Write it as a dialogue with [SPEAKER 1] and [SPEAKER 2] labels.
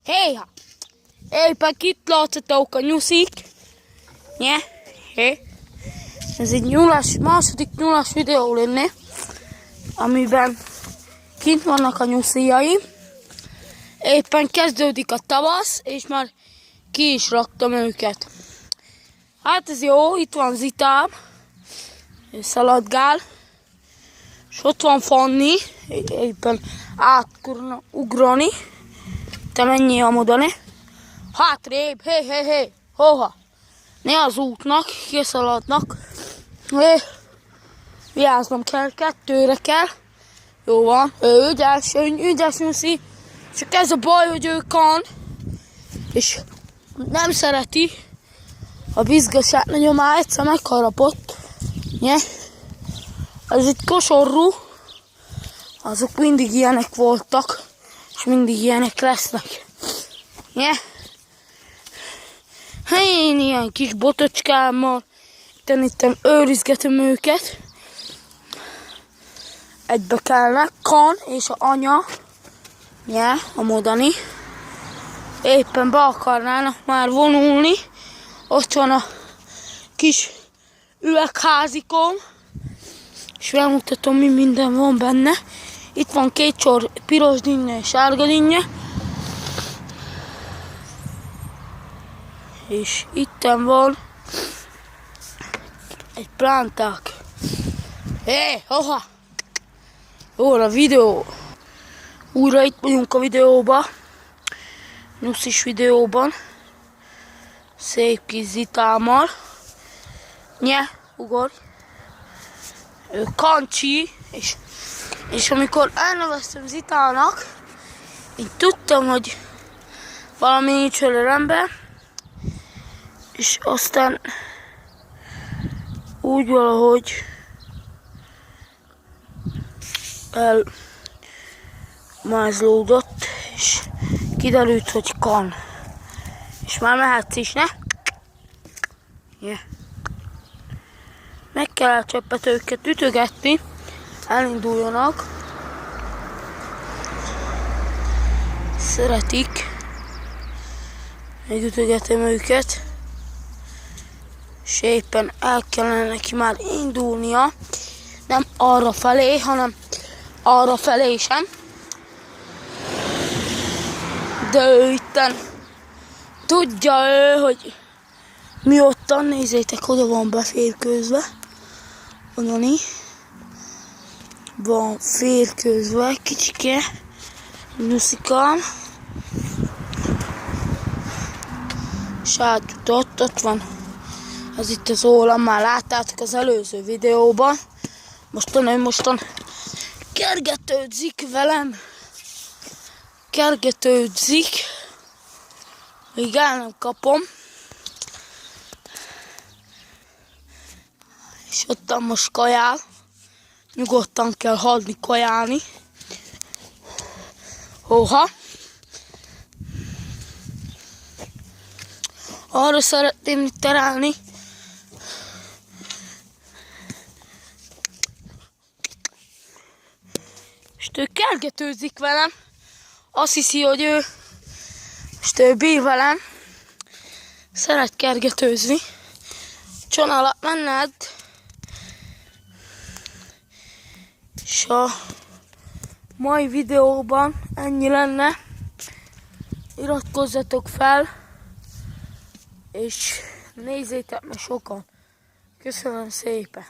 [SPEAKER 1] Héha! Éppen itt látszatok a nyuszik. Nye? Hé? Ez egy második nyulas videó lenne, amiben kint vannak a nyusziaim. Éppen kezdődik a tavasz, és már ki is raktam őket. Hát ez jó, itt van Zitám, ő szaladgál, és ott van Fanni, éppen átugrani. Te menjél amodani. Hátrébb, hé, hoha. Ne az útnak, kiszaladnak. Vigyáznom kell, 2-re kell. Jó van, ügyes nyuszi. Csak ez a baj, hogy ő kan, és nem szereti a bizgasát nagyon, már egyszer megharapott. Nye? Ez egy kosorú, azok mindig ilyenek voltak, és mindig ilyenek lesznek. Nye? Én ilyen kis botocskámmal itt őrizgetem őket. Egybe kellnek, kan és a anya, nye, a modani. Éppen be akarnának már vonulni. Ott van a kis üvegházikom, és felmutatom, mi minden van benne. Itt van 2 sor piros dinnye és sárga dinnye. És itten van egy plánták. Hé, hoha! Jó a videó. Újra itt vagyunk a videóban. Nyuszis videóban. Szép kis Zitámmal. Nye, ugorj. Ő Kancsi, és amikor elneveztem Zitának, én tudtam, hogy valami nincs vele rendben, és aztán úgy valahogy elmázlódott, és kiderült, hogy kan. És már mehetsz is, ne? Yeah. Meg kell cseppet őket ütögetni, elinduljanak. Szeretik. Megütögetem őket. És éppen el kellene neki már indulnia. Nem arra felé, hanem arra felé sem. De ő itten tudja ő, hogy mi ottan, nézzétek, oda van beférkőzve. Onani. Van férkőzve, kicsike. Nyuszikám. És átjutott, ott van. Az itt az ólam, már láttátok az előző videóban. Mostan kergetődzik velem. Kergetődzik. Még el nem kapom. És ottan most kajál. Nyugodtan kell hagyni kajálni. Hoha. Arra szeretném itt terelni. És ő kergetőzik velem. Azt hiszi, hogy ő bír velem. Szeret kergetőzni. Csonalat menned. És a mai videóban ennyi lenne. Iratkozzatok fel, és nézzétek meg sokan. Köszönöm szépen!